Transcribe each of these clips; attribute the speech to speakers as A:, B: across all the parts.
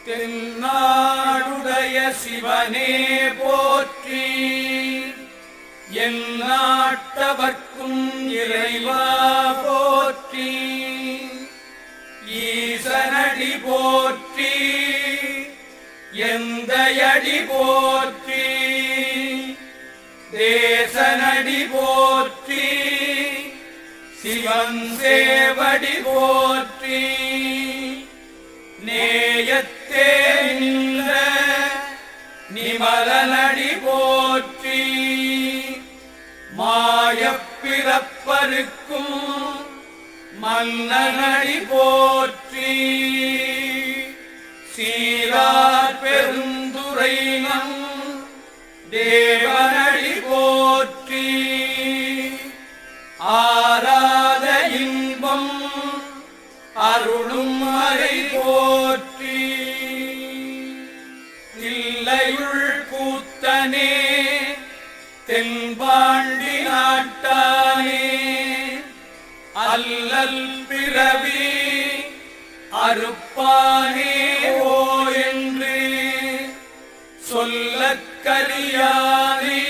A: தென்னாடுடைய சிவனே போற்றி, எந்நாட்டவர்க்கும் இறைவா போற்றி, ஈசனடி போற்றி, எந்தையடி போற்றி, தேசனடி போற்றி, சிவன் சேவடி போற்றி, நேயத்தே நின்ற நிமலனடி போற்றி, மாயப்பிறப்பருக்கும் மன்னனடி போற்றி, சீரார் பெருந்துரைனம் தேவனடி போற்றி, ஆராத இன்பம் அருளும் மறை போற்றி, தில்லையுள் கூத்தனே தென்பாண்டி நாட்டானே, அல்லல் பிறவி அறுப்பானே ஓ என்று சொல்லக்கரியானே,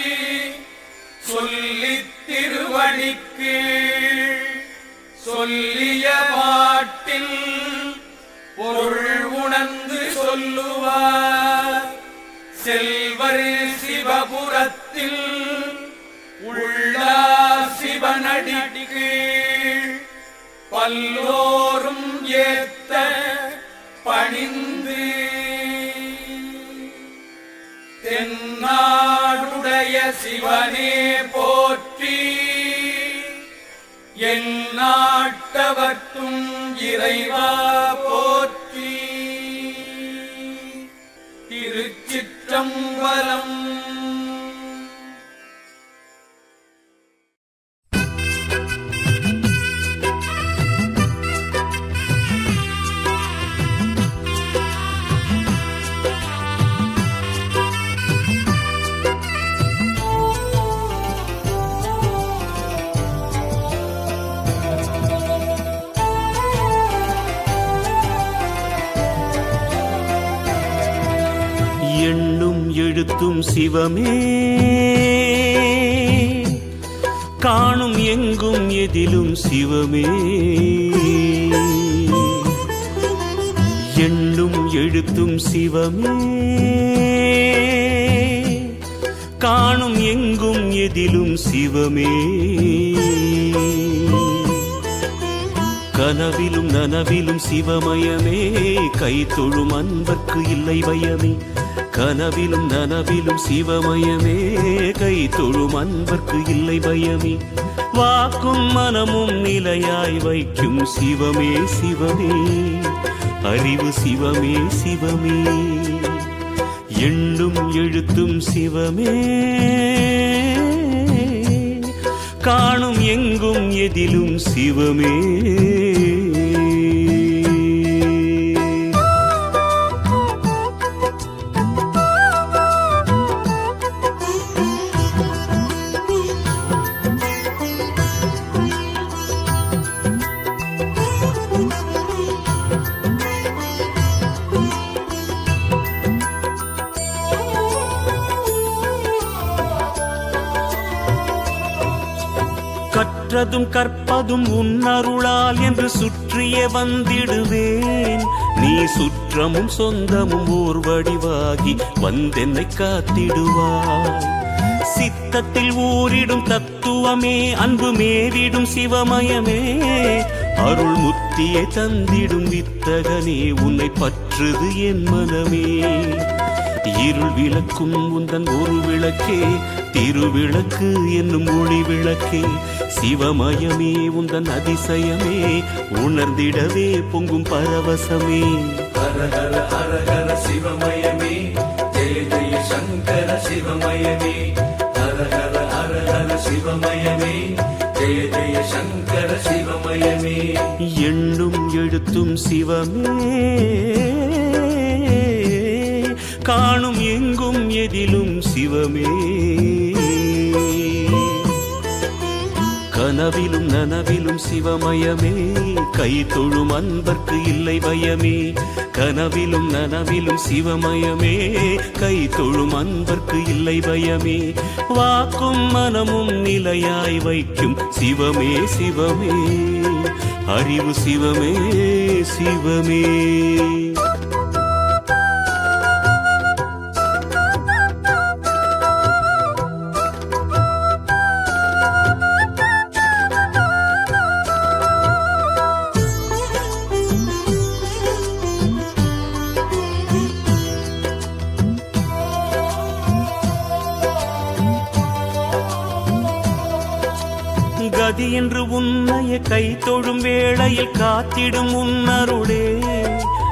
A: சொல்லித் திருவடிக்கு சொல்லிய பாட்டில் பொருள் உணர்ந்து சொல்லுவார், செல்வர் சிவபுரத்தில் உள்ளார் சிவனடிக்கு பல்லோரும் ஏத்த பணிந்து, தென்னாடுடைய சிவனே போற்றி, எந்நாட்டவர்க்கும் இறைவா போற்றி. திருச்சிற்றம்பலம்.
B: எண்ணும் எழுத்தும் சிவமே, காணும் எங்கும் எதிலும் சிவமே, எண்ணும் எழுத்தும் சிவமே, காணும் எங்கும் எதிலும் சிவமே, கனவிலும் நனவிலும் சிவமயமே, கை தொழும் அன்பர்க்கு இல்லை பயமே, கனவிலும் நனவிலும் சிவமயமே, கை தொழும் அன்பர்க்கு இல்லை பயமே, வாக்கும் மனமும் நிலையாய் வைக்கும் சிவமே சிவமே, அறிவு சிவமே சிவமே, எண்ணும் எழுத்தும் சிவமே, காணும் எங்கும் எதிலும் சிவமே. கற்றதும் கற்பதும் உன்னருளால் என்று சுற்றிய வந்திடுவேன், நீ சுற்றமும் சொந்தமும் ஓர் வடிவாகி வந்தென்னை காத்திடுவாய், சித்தத்தில் ஊரிடும் தத்துவமே, அன்பு மேவிடும் சிவமயமே, அருள் முத்தியை தந்திடும் வித்தகனே, உன்னை பற்றுது என் மனமே, இருள் விளக்கும் உந்தன் ஒரு விளக்கே, திருவிளக்கு என்னும் ஒளி விளக்கே, சிவமயமே உந்தன் அதிசயமே, உணர்ந்திடவே பொங்கும் பரவசமே,
A: ஹர ஹர ஹர ஹர சிவமயமே, ஜெய ஜெய சங்கர சிவமயமே, ஹர ஹர ஹர ஹர சிவமயமே, ஜெய ஜெய சங்கர சிவமயமே,
B: எண்ணும் எழுத்தும் சிவமே, காணும் எங்கும் எதிலும் சிவமே, கனவிலும் நனவிலும் சிவமயமே கை தொழும் அன்பர்க்கு இல்லை பயமே கனவிலும் நனவிலும் சிவமயமே கை தொழும் அன்பர்க்கு இல்லை பயமே வாக்கும் மனமும் நிலையாய் வைக்கும் சிவமே சிவமே அறிவு சிவமே சிவமே கதி என்று உன்னைய கை தொழும் வேளையில் காத்திடும் உன்னருளே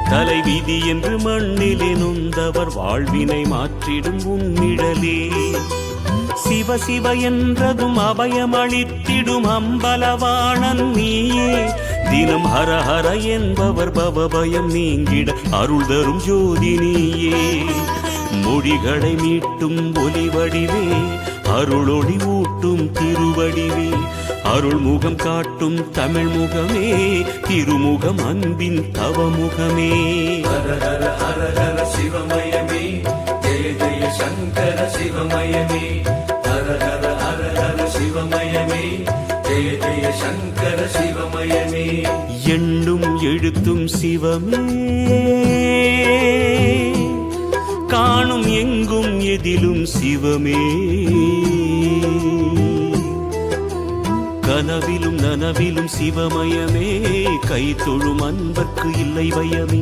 B: தலைவிதி என்று மண்ணிலே நொந்தவர் வாழ்வினை மாற்றிடும் உன்னிழலே சிவ சிவ என்றதும் அபயமளித்திடும் அம்பலவாணன் நீயே தினம் ஹர ஹர என்பவர் பவபயம் நீங்கிட அருள் தரும் ஜோதி நீயே மொழிகளை மீட்டும் ஒலி வடிவே அருளொளி ஊட்டும் திருவடிவே அருள் முகம் காட்டும் தமிழ் முகமே திருமுகம் அன்பின் தவமுகமே
A: ஹர ஹர ஹர ஹர சிவமயமே ஜெய ஜெய சங்கர சிவமயமே ஹர ஹர ஹர ஹர சிவமயமே ஜெய ஜெய சங்கர சிவமயமே
B: எண்ணும் எழுத்தும் சிவமே காணும் எங்கும் எதிலும் சிவமே கனவிலும் நனவிலும் சிவமயமே கை தொழும் அன்பர்க்கு இல்லை பயமே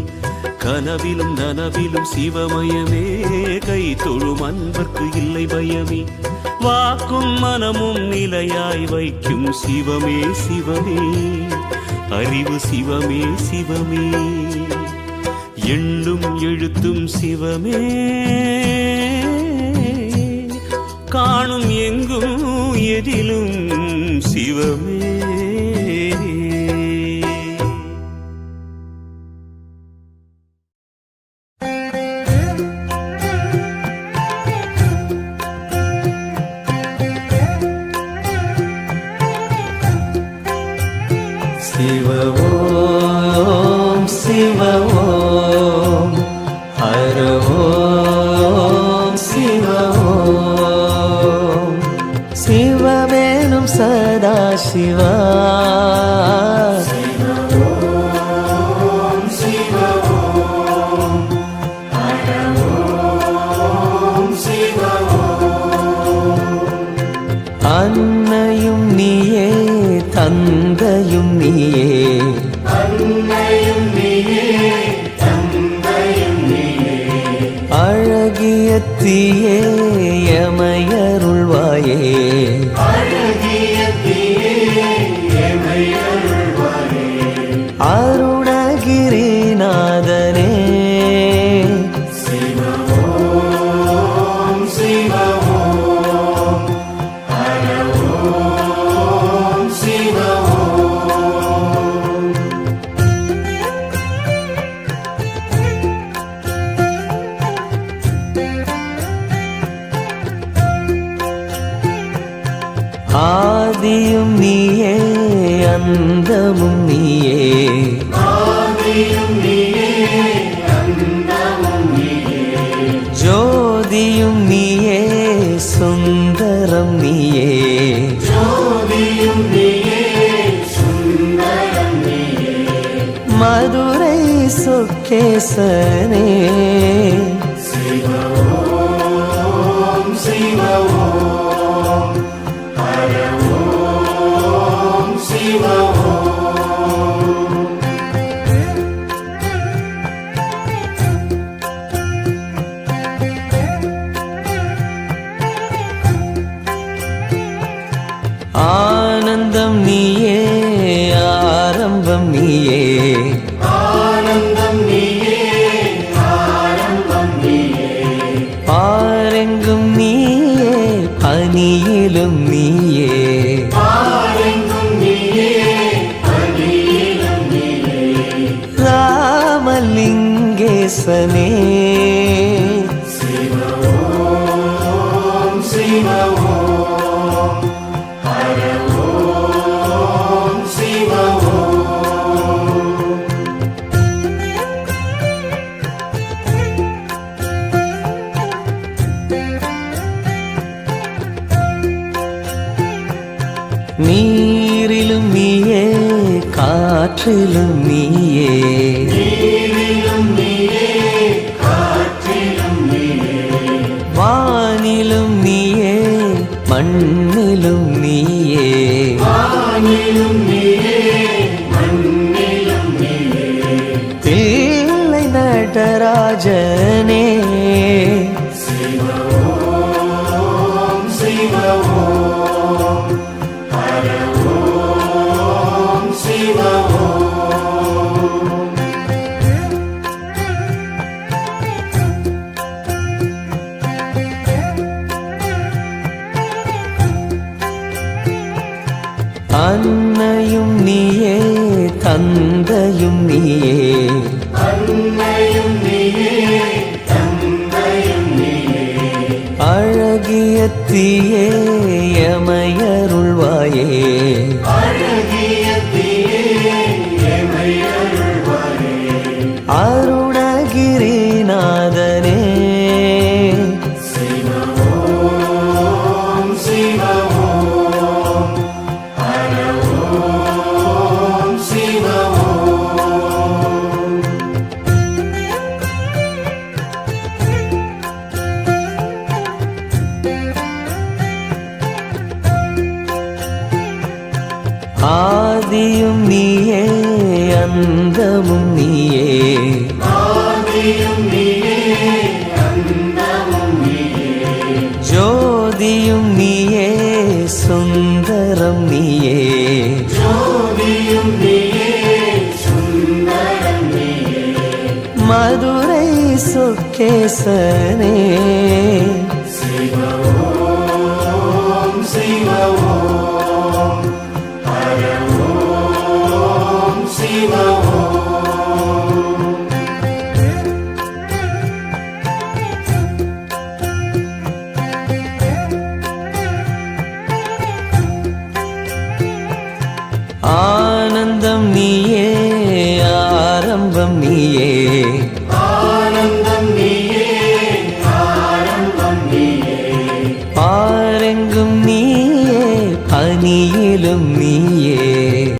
B: கனவிலும் நனவிலும் சிவமயமே கை தொழும் அன்பர்க்கு இல்லை பயமே வாக்கும் மனமும் நிலையாய் வைக்கும் சிவமே சிவமே அறிவு சிவமே சிவமே எண்ணும் எழுத்தும் சிவமே காணும் எங்கும் எதிலும் சிவமே
C: சிவ ஓம் சிவ ஓம் ஹர ஓம் சிவ ஓம் சிவவேணும் சதா சிவா அன்னையும் நீயே தந்தையும் நீயே அழகிய தீயே எமையருள்வாயே அருணகிரிநாதனே ஆதியும் நீயே அந்தமும் நீயே ஜோதியும் நீயே சுந்தரம் நீயே மதுரை சொக்கேசனே ஆனந்தம் நீயே ஆரம்பம் நீயே ஆரெங்கும் நீயே பனியிலும் நீயே ராமலிங்கேசனே
A: சிவ ஓம்
C: காற்றிலும் நீயே வானிலும் நீயே மண்ணிலும் நீயே தில்லை நடராஜனே அன்னையும் நீயே தந்தையும் நீயே அழகிய தீயே எமையருள்வாயே அருணகிரிநாதனே ஆதியும் நீயே அந்தமும் நீயே ஜோதியும் நீயே சுந்தரம் நீயே மதுரை சொக்கேசனே ஆனந்தம் நீயே ஆரம்பம் நீயே